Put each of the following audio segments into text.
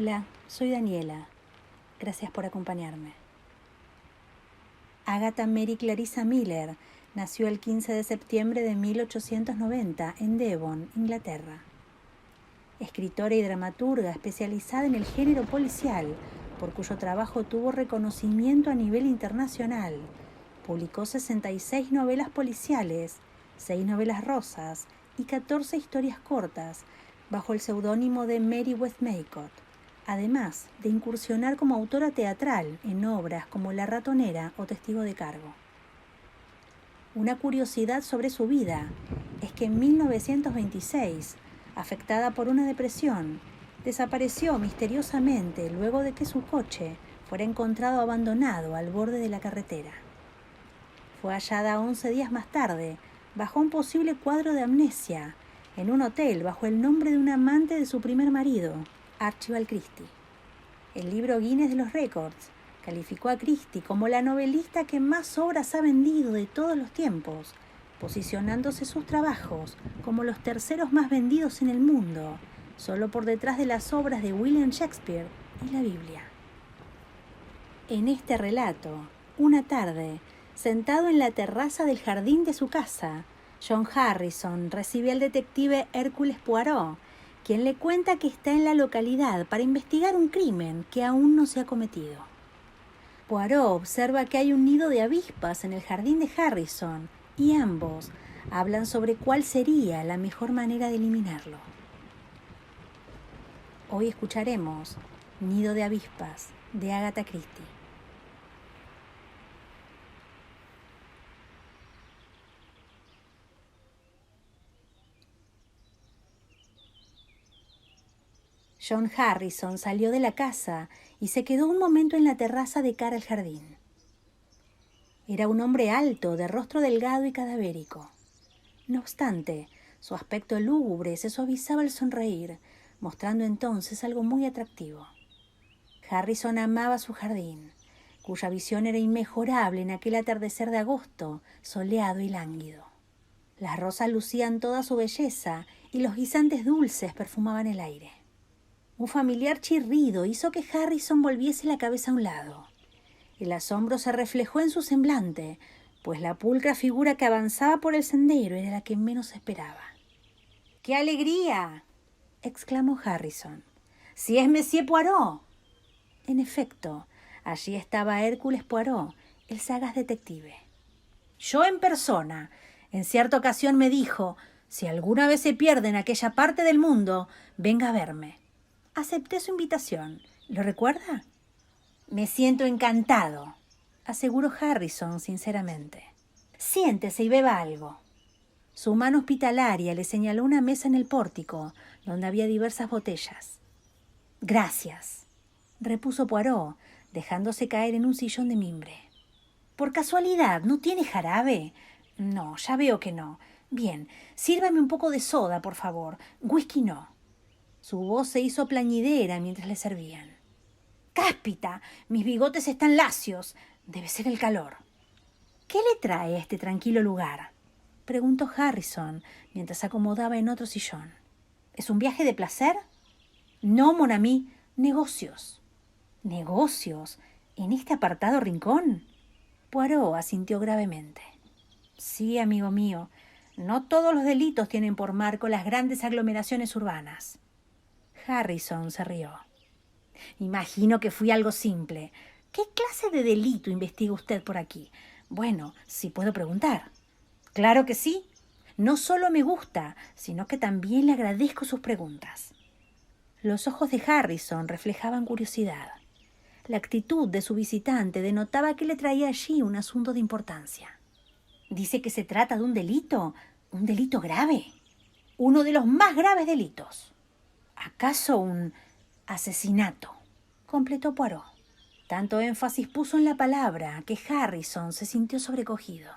Hola, soy Daniela. Gracias por acompañarme. Agatha Mary Clarissa Miller nació el 15 de septiembre de 1890 en Devon, Inglaterra. Escritora y dramaturga especializada en el género policial, por cuyo trabajo tuvo reconocimiento a nivel internacional. Publicó 66 novelas policiales, 6 novelas rosas y 14 historias cortas, bajo el seudónimo de Mary Westmacott, además de incursionar como autora teatral en obras como La ratonera o Testigo de cargo. Una curiosidad sobre su vida es que en 1926, afectada por una depresión, desapareció misteriosamente luego de que su coche fuera encontrado abandonado al borde de la carretera. Fue hallada 11 días más tarde, bajo un posible cuadro de amnesia, en un hotel bajo el nombre de un amante de su primer marido, Archibald Christie. El libro Guinness de los Récords calificó a Christie como la novelista que más obras ha vendido de todos los tiempos, posicionándose sus trabajos como los terceros más vendidos en el mundo, solo por detrás de las obras de William Shakespeare y la Biblia. En este relato, una tarde, sentado en la terraza del jardín de su casa, John Harrison recibe al detective Hércules Poirot, quien le cuenta que está en la localidad para investigar un crimen que aún no se ha cometido. Poirot observa que hay un nido de avispas en el jardín de Harrison y ambos hablan sobre cuál sería la mejor manera de eliminarlo. Hoy escucharemos Nido de avispas, de Agatha Christie. John Harrison salió de la casa y se quedó un momento en la terraza de cara al jardín. Era un hombre alto, de rostro delgado y cadavérico. No obstante, su aspecto lúgubre se suavizaba al sonreír, mostrando entonces algo muy atractivo. Harrison amaba su jardín, cuya visión era inmejorable en aquel atardecer de agosto, soleado y lánguido. Las rosas lucían toda su belleza y los guisantes dulces perfumaban el aire. Un familiar chirrido hizo que Harrison volviese la cabeza a un lado. El asombro se reflejó en su semblante, pues la pulcra figura que avanzaba por el sendero era la que menos esperaba. ¡Qué alegría!, exclamó Harrison. ¡Si es Monsieur Poirot! En efecto, allí estaba Hércules Poirot, el sagaz detective. Yo en persona. En cierta ocasión me dijo, si alguna vez se pierde en aquella parte del mundo, venga a verme. Acepté su invitación. ¿Lo recuerda? Me siento encantado, aseguró Harrison sinceramente. Siéntese y beba algo. Su mano hospitalaria le señaló una mesa en el pórtico, donde había diversas botellas. Gracias, repuso Poirot, dejándose caer en un sillón de mimbre. ¿Por casualidad no tiene jarabe? No, ya veo que no. Bien, sírvame un poco de soda, por favor. Whisky no. Su voz se hizo plañidera mientras le servían. ¡Cáspita! Mis bigotes están lacios. Debe ser el calor. ¿Qué le trae a este tranquilo lugar?, preguntó Harrison mientras se acomodaba en otro sillón. ¿Es un viaje de placer? No, mon ami, negocios. ¿Negocios? ¿En este apartado rincón? Poirot asintió gravemente. Sí, amigo mío, no todos los delitos tienen por marco las grandes aglomeraciones urbanas. Harrison se rió. Imagino que fui algo simple. ¿Qué clase de delito investiga usted por aquí? Bueno, si puedo preguntar. Claro que sí. No solo me gusta, sino que también le agradezco sus preguntas. Los ojos de Harrison reflejaban curiosidad. La actitud de su visitante denotaba que le traía allí un asunto de importancia. Dice que se trata de un delito grave. Uno de los más graves delitos. ¿Acaso un asesinato?, completó Poirot. Tanto énfasis puso en la palabra que Harrison se sintió sobrecogido.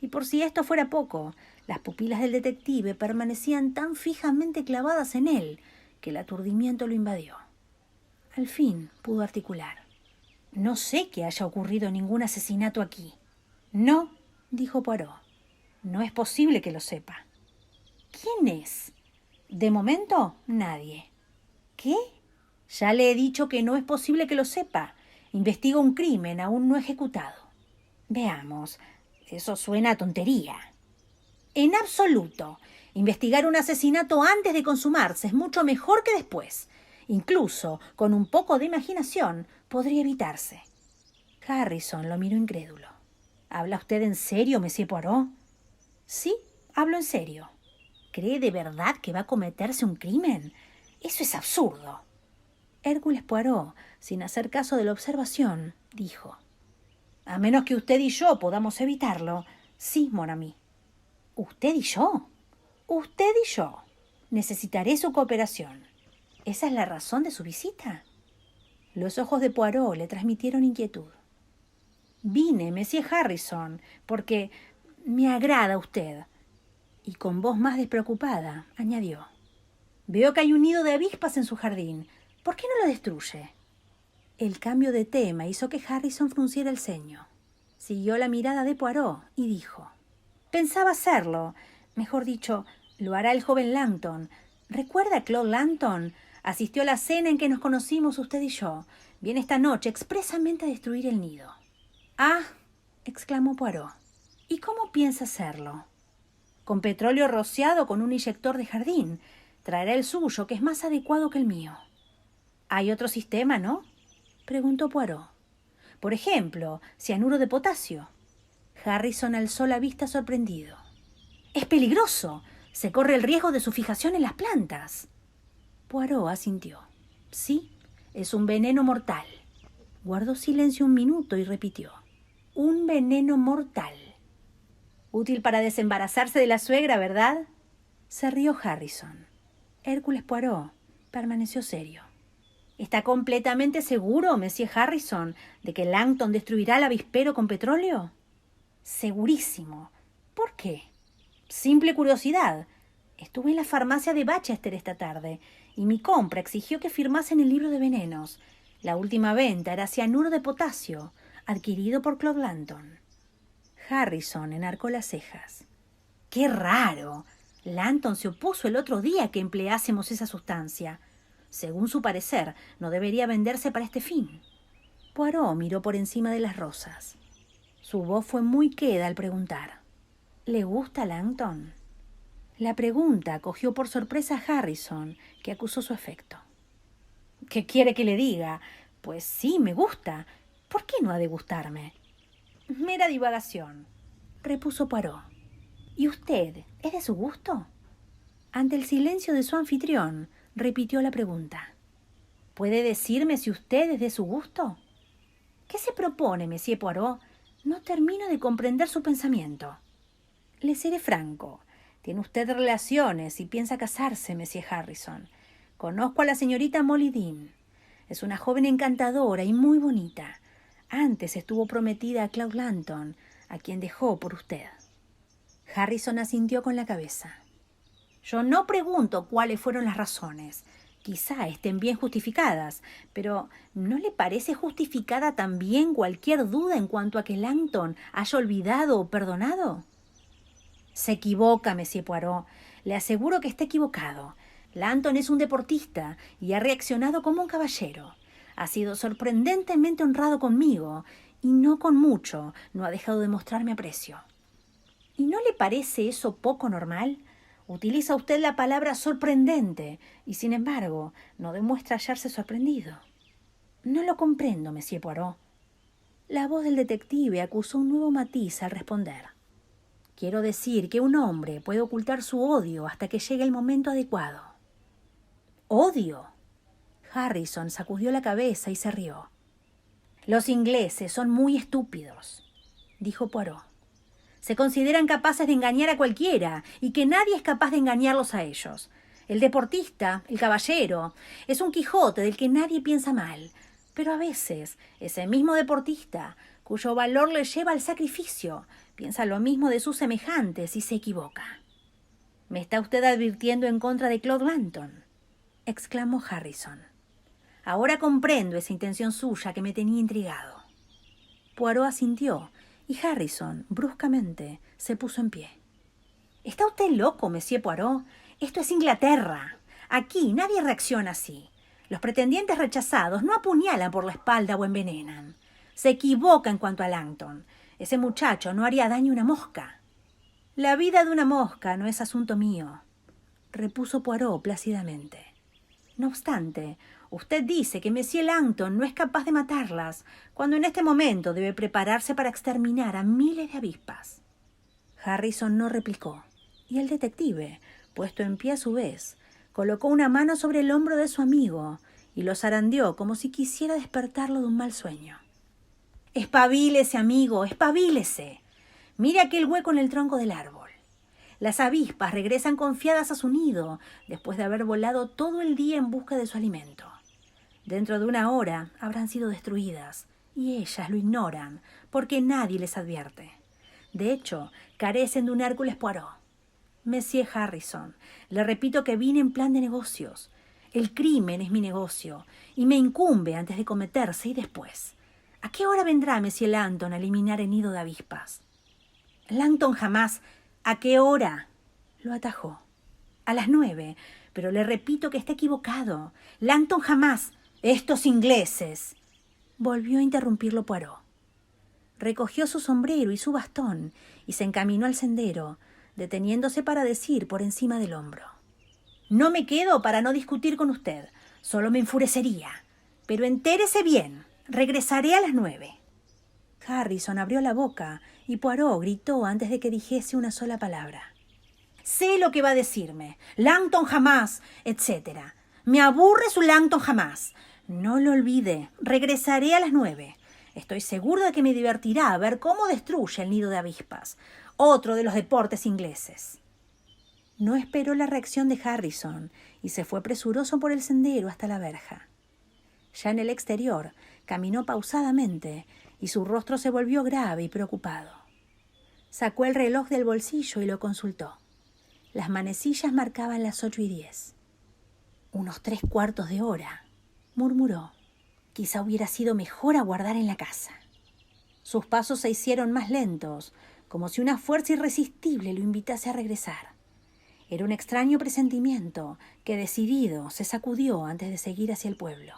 Y por si esto fuera poco, las pupilas del detective permanecían tan fijamente clavadas en él que el aturdimiento lo invadió. Al fin pudo articular. No sé que haya ocurrido ningún asesinato aquí. No, dijo Poirot. No es posible que lo sepa. ¿Quién es? De momento, nadie. ¿Qué? Ya le he dicho que no es posible que lo sepa. Investigo un crimen aún no ejecutado. Veamos, eso suena a tontería. En absoluto. Investigar un asesinato antes de consumarse es mucho mejor que después. Incluso, con un poco de imaginación, podría evitarse. Harrison lo miró incrédulo. ¿Habla usted en serio, Monsieur Poirot? Sí, hablo en serio. ¿Cree de verdad que va a cometerse un crimen? Eso es absurdo. Hércules Poirot, sin hacer caso de la observación, dijo: a menos que usted y yo podamos evitarlo. Sí, mon ami. ¿Usted y yo? Usted y yo. Necesitaré su cooperación. ¿Esa es la razón de su visita? Los ojos de Poirot le transmitieron inquietud. Vine, Monsieur Harrison, porque me agrada usted. Y con voz más despreocupada, añadió: veo que hay un nido de avispas en su jardín. ¿Por qué no lo destruye? El cambio de tema hizo que Harrison frunciera el ceño. Siguió la mirada de Poirot y dijo: pensaba hacerlo. Mejor dicho, lo hará el joven Langton. ¿Recuerda a Claude Langton? Asistió a la cena en que nos conocimos usted y yo. Viene esta noche expresamente a destruir el nido. «Ah», exclamó Poirot. «¿Y cómo piensa hacerlo?» «Con petróleo rociado con un inyector de jardín. Traerá el suyo, que es más adecuado que el mío». «Hay otro sistema, ¿no?», preguntó Poirot. «Por ejemplo, cianuro de potasio». Harrison alzó la vista sorprendido. «Es peligroso. Se corre el riesgo de su fijación en las plantas». Poirot asintió. «Sí, es un veneno mortal». Guardó silencio un minuto y repitió: «Un veneno mortal». «Útil para desembarazarse de la suegra, ¿verdad?», se rió Harrison. Hércules Poirot permaneció serio. «¿Está completamente seguro, Monsieur Harrison, de que Langton destruirá el avispero con petróleo?» «Segurísimo». «¿Por qué?» «Simple curiosidad. Estuve en la farmacia de Bachester esta tarde y mi compra exigió que firmasen el libro de venenos. La última venta era cianuro de potasio, adquirido por Claude Langton». Harrison enarcó las cejas. «¡Qué raro! Langton se opuso el otro día que empleásemos esa sustancia. Según su parecer, no debería venderse para este fin». Poirot miró por encima de las rosas. Su voz fue muy queda al preguntar: «¿Le gusta Langton?». La pregunta cogió por sorpresa a Harrison, que acusó su efecto. «¿Qué quiere que le diga? Pues sí, me gusta. ¿Por qué no ha de gustarme?». «Mera divagación», repuso Poirot. «¿Y usted es de su gusto?». Ante el silencio de su anfitrión, repitió la pregunta. «¿Puede decirme si usted es de su gusto?». «¿Qué se propone, Monsieur Poirot? No termino de comprender su pensamiento». «Le seré franco. Tiene usted relaciones y piensa casarse, Monsieur Harrison. Conozco a la señorita Molly Dean. Es una joven encantadora y muy bonita. Antes estuvo prometida a Claude Langton, a quien dejó por usted». Harrison asintió con la cabeza. «Yo no pregunto cuáles fueron las razones. Quizá estén bien justificadas, pero ¿no le parece justificada también cualquier duda en cuanto a que Langton haya olvidado o perdonado?». «Se equivoca, Monsieur Poirot. Le aseguro que está equivocado. Langton es un deportista y ha reaccionado como un caballero. Ha sido sorprendentemente honrado conmigo y no con mucho no ha dejado de mostrarme aprecio». «¿Y no le parece eso poco normal? Utiliza usted la palabra sorprendente y, sin embargo, no demuestra hallarse sorprendido». «No lo comprendo, Monsieur Poirot». La voz del detective acusó un nuevo matiz al responder. «Quiero decir que un hombre puede ocultar su odio hasta que llegue el momento adecuado». «¿Odio?». Harrison sacudió la cabeza y se rió. «Los ingleses son muy estúpidos», dijo Poirot. «Se consideran capaces de engañar a cualquiera y que nadie es capaz de engañarlos a ellos. El deportista, el caballero, es un Quijote del que nadie piensa mal. Pero a veces ese mismo deportista, cuyo valor le lleva al sacrificio, piensa lo mismo de sus semejantes y se equivoca». «¿Me está usted advirtiendo en contra de Claude Langton?», exclamó Harrison. «Ahora comprendo esa intención suya que me tenía intrigado». Poirot asintió y Harrison, bruscamente, se puso en pie. «¿Está usted loco, Monsieur Poirot? Esto es Inglaterra. Aquí nadie reacciona así. Los pretendientes rechazados no apuñalan por la espalda o envenenan. Se equivoca en cuanto a Langton. Ese muchacho no haría daño a una mosca. La vida de una mosca no es asunto mío, repuso Poirot plácidamente. No obstante, usted dice que Monsieur Langton no es capaz de matarlas, cuando en este momento debe prepararse para exterminar a miles de avispas. Harrison no replicó, y el detective, puesto en pie a su vez, colocó una mano sobre el hombro de su amigo y lo zarandeó como si quisiera despertarlo de un mal sueño. «Espabilese, amigo, espabilese. Mire aquel hueco en el tronco del árbol. Las avispas regresan confiadas a su nido después de haber volado todo el día en busca de su alimento. Dentro de una hora habrán sido destruidas, y ellas lo ignoran porque nadie les advierte. De hecho, carecen de un Hércules Poirot. Monsieur Harrison, le repito que vine en plan de negocios. El crimen es mi negocio, y me incumbe antes de cometerse y después. ¿A qué hora vendrá Monsieur Langton a eliminar el nido de avispas? Langton jamás. ¿A qué hora? Lo atajó. A las 9, pero le repito que está equivocado. Langton jamás. Estos ingleses. Volvió a interrumpirlo Poirot. Recogió su sombrero y su bastón y se encaminó al sendero, deteniéndose para decir por encima del hombro: «No me quedo para no discutir con usted. Solo me enfurecería. Pero entérese bien. Regresaré a las 9». Harrison abrió la boca y Poirot gritó antes de que dijese una sola palabra: «Sé lo que va a decirme. Langton jamás, etc. Me aburre su Langton jamás. No lo olvide. Regresaré a las 9. Estoy seguro de que me divertirá ver cómo destruye el nido de avispas. Otro de los deportes ingleses». No esperó la reacción de Harrison y se fue presuroso por el sendero hasta la verja. Ya en el exterior, caminó pausadamente y su rostro se volvió grave y preocupado. Sacó el reloj del bolsillo y lo consultó. Las manecillas marcaban las 8:10. «Unos 3/4 de hora», murmuró. «Quizá hubiera sido mejor aguardar en la casa». Sus pasos se hicieron más lentos, como si una fuerza irresistible lo invitase a regresar. Era un extraño presentimiento que, decidido, se sacudió antes de seguir hacia el pueblo.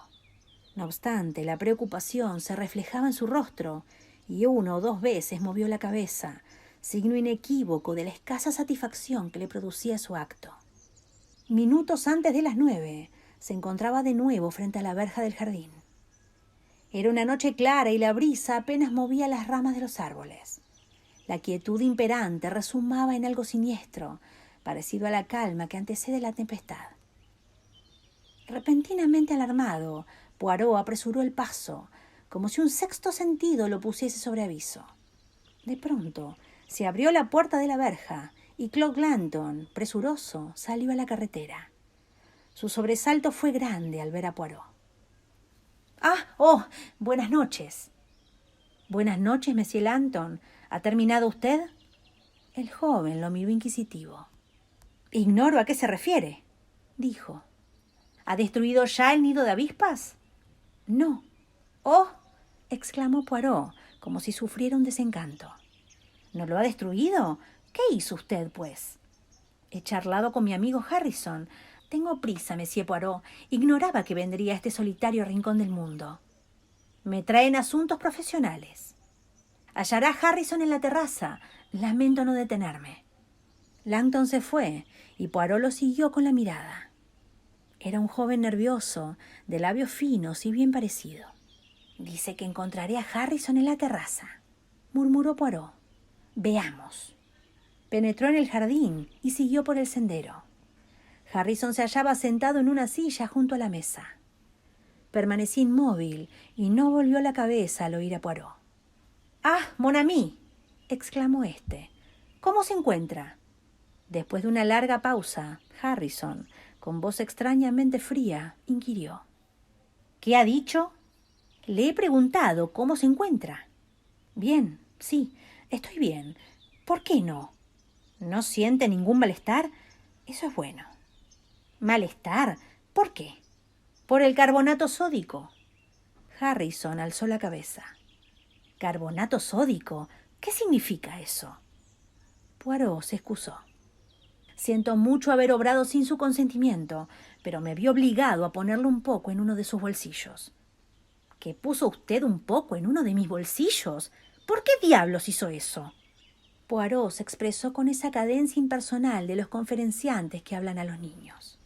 No obstante, la preocupación se reflejaba en su rostro y 1 o 2 veces movió la cabeza, signo inequívoco de la escasa satisfacción que le producía su acto. Minutos antes de las 9, se encontraba de nuevo frente a la verja del jardín. Era una noche clara y la brisa apenas movía las ramas de los árboles. La quietud imperante rezumaba en algo siniestro, parecido a la calma que antecede la tempestad. Repentinamente alarmado, Poirot apresuró el paso, como si un sexto sentido lo pusiese sobre aviso. De pronto se abrió la puerta de la verja y Claude Langton, presuroso, salió a la carretera. Su sobresalto fue grande al ver a Poirot. Buenas noches». «Buenas noches, Monsieur Langton. ¿Ha terminado usted?». El joven lo miró inquisitivo. «Ignoro a qué se refiere», dijo. «¿Ha destruido ya el nido de avispas?». «No». «Oh», exclamó Poirot, como si sufriera un desencanto. «¿No lo ha destruido? ¿Qué hizo usted, pues?». «He charlado con mi amigo Harrison. Tengo prisa, Monsieur Poirot. Ignoraba que vendría a este solitario rincón del mundo». «Me traen asuntos profesionales». «Hallará a Harrison en la terraza. Lamento no detenerme». Langton se fue y Poirot lo siguió con la mirada. Era un joven nervioso, de labios finos y bien parecido. «Dice que encontraré a Harrison en la terraza», murmuró Poirot. «Veamos». Penetró en el jardín y siguió por el sendero. Harrison se hallaba sentado en una silla junto a la mesa. Permaneció inmóvil y no volvió la cabeza al oír a Poirot. «Ah, mon ami», exclamó éste. «¿Cómo se encuentra?». Después de una larga pausa, Harrison, con voz extrañamente fría, inquirió: «¿Qué ha dicho?». «Le he preguntado cómo se encuentra». «Bien, sí, estoy bien. ¿Por qué no?». «¿No siente ningún malestar?». «Eso es bueno». «¿Malestar? ¿Por qué?». «Por el carbonato sódico». Harrison alzó la cabeza. «¿Carbonato sódico? ¿Qué significa eso?». Poirot se excusó. Siento mucho haber obrado sin su consentimiento, pero me vi obligado a ponerlo un poco en uno de sus bolsillos. ¿Qué puso usted un poco en uno de mis bolsillos? ¿Por qué diablos hizo eso? Poirot se expresó con esa cadencia impersonal de los conferenciantes que hablan a los niños.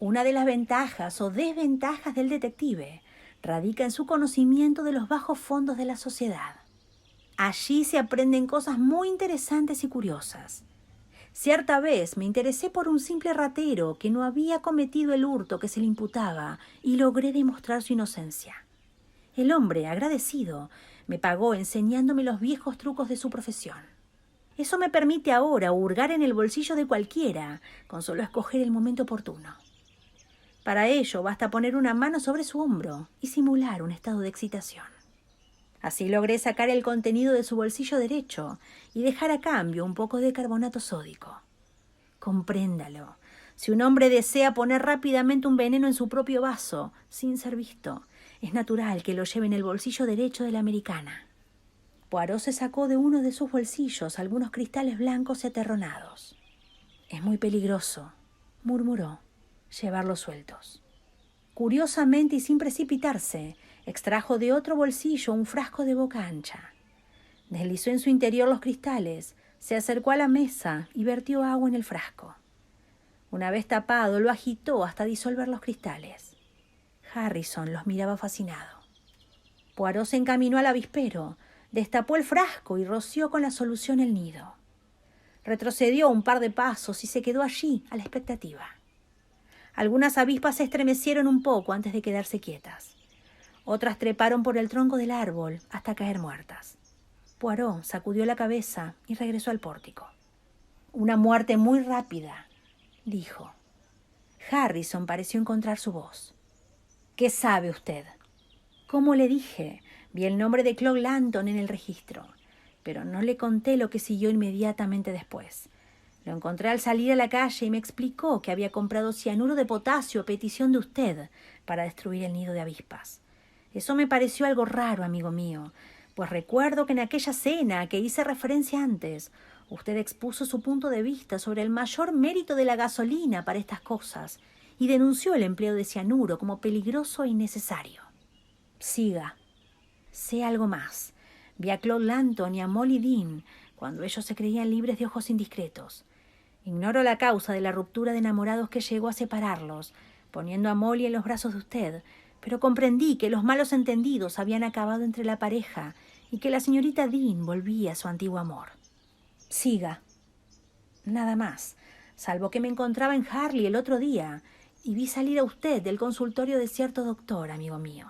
Una de las ventajas o desventajas del detective radica en su conocimiento de los bajos fondos de la sociedad. Allí se aprenden cosas muy interesantes y curiosas. Cierta vez me interesé por un simple ratero que no había cometido el hurto que se le imputaba y logré demostrar su inocencia. El hombre, agradecido, me pagó enseñándome los viejos trucos de su profesión. Eso me permite ahora hurgar en el bolsillo de cualquiera, con solo escoger el momento oportuno. Para ello basta poner una mano sobre su hombro y simular un estado de excitación. Así logré sacar el contenido de su bolsillo derecho y dejar a cambio un poco de carbonato sódico. Compréndalo. Si un hombre desea poner rápidamente un veneno en su propio vaso, sin ser visto, es natural que lo lleve en el bolsillo derecho de la americana. Poirot se sacó de uno de sus bolsillos algunos cristales blancos y aterronados. «Es muy peligroso», murmuró, «llevarlos sueltos». Curiosamente y sin precipitarse, extrajo de otro bolsillo un frasco de boca ancha. Deslizó en su interior los cristales, se acercó a la mesa y vertió agua en el frasco. Una vez tapado, lo agitó hasta disolver los cristales. Harrison los miraba fascinado. Poirot se encaminó al avispero, destapó el frasco y roció con la solución el nido. Retrocedió un par de pasos y se quedó allí, a la expectativa. Algunas avispas se estremecieron un poco antes de quedarse quietas. Otras treparon por el tronco del árbol hasta caer muertas. Poirot sacudió la cabeza y regresó al pórtico. «Una muerte muy rápida», dijo. Harrison pareció encontrar su voz. «¿Qué sabe usted?» «Como le dije, vi el nombre de Claude Lanton en el registro, pero no le conté lo que siguió inmediatamente después. Lo encontré al salir a la calle y me explicó que había comprado cianuro de potasio a petición de usted para destruir el nido de avispas. Eso me pareció algo raro, amigo mío, pues recuerdo que en aquella cena a que hice referencia antes, usted expuso su punto de vista sobre el mayor mérito de la gasolina para estas cosas y denunció el empleo de cianuro como peligroso e innecesario. Siga. Sé algo más. Vi a Claude Lanton y a Molly Dean cuando ellos se creían libres de ojos indiscretos. Ignoro la causa de la ruptura de enamorados que llegó a separarlos, poniendo a Molly en los brazos de usted, pero comprendí que los malos entendidos habían acabado entre la pareja y que la señorita Dean volvía a su antiguo amor. Siga. Nada más, salvo que me encontraba en Harley el otro día y vi salir a usted del consultorio de cierto doctor, amigo mío.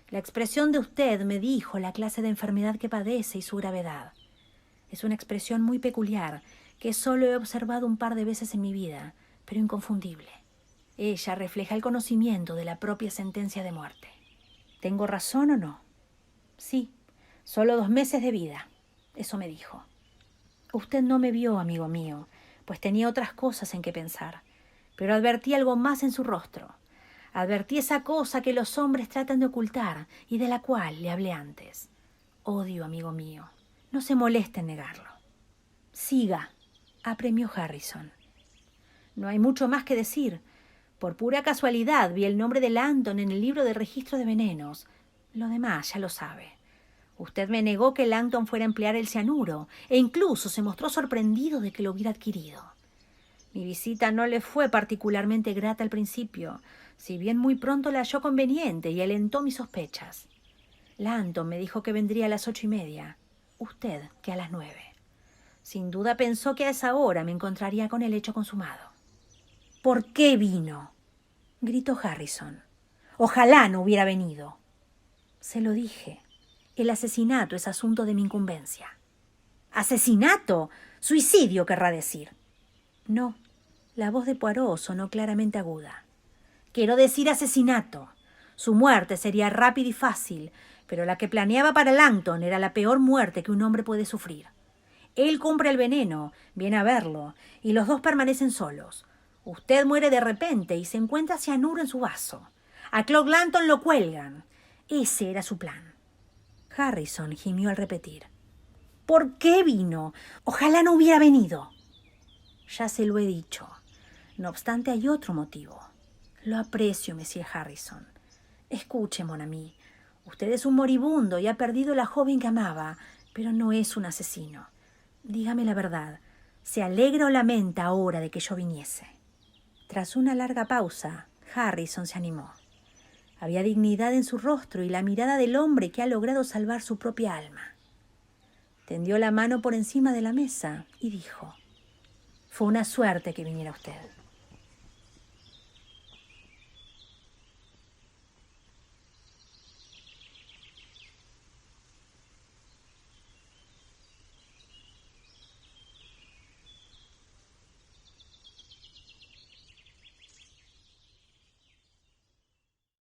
La expresión de usted me dijo la clase de enfermedad que padece y su gravedad. Es una expresión muy peculiar que solo he observado un par de veces en mi vida, pero inconfundible. Ella refleja el conocimiento de la propia sentencia de muerte. ¿Tengo razón o no? Sí, solo 2 meses de vida. Eso me dijo. Usted no me vio, amigo mío, pues tenía otras cosas en que pensar, pero advertí algo más en su rostro. Advertí esa cosa que los hombres tratan de ocultar y de la cual le hablé antes. Odio, amigo mío. No se moleste en negarlo. Siga, apremió Harrison. No hay mucho más que decir. Por pura casualidad vi el nombre de Lanton en el libro de registro de venenos. Lo demás ya lo sabe. Usted me negó que Lanton fuera a emplear el cianuro e incluso se mostró sorprendido de que lo hubiera adquirido. Mi visita no le fue particularmente grata al principio, si bien muy pronto la halló conveniente y alentó mis sospechas. Lanton me dijo que vendría a las 8:30, usted que a las 9. Sin duda pensó que a esa hora me encontraría con el hecho consumado. ¿Por qué vino?, gritó Harrison. Ojalá no hubiera venido. Se lo dije. El asesinato es asunto de mi incumbencia. ¿Asesinato? Suicidio, querrá decir. No, la voz de Poirot sonó claramente aguda. Quiero decir asesinato. Su muerte sería rápida y fácil, pero la que planeaba para Lanton era la peor muerte que un hombre puede sufrir. Él compra el veneno, viene a verlo, y los dos permanecen solos. Usted muere de repente y se encuentra cianuro en su vaso. A Claude Lanton lo cuelgan. Ese era su plan. Harrison gimió al repetir. ¿Por qué vino? Ojalá no hubiera venido. Ya se lo he dicho. No obstante, hay otro motivo. Lo aprecio, Monsieur Harrison. Escuche, mon ami. Usted es un moribundo y ha perdido la joven que amaba, pero no es un asesino. Dígame la verdad. ¿Se alegra o lamenta ahora de que yo viniese? Tras una larga pausa, Harrison se animó. Había dignidad en su rostro y la mirada del hombre que ha logrado salvar su propia alma. Tendió la mano por encima de la mesa y dijo: «Fue una suerte que viniera usted.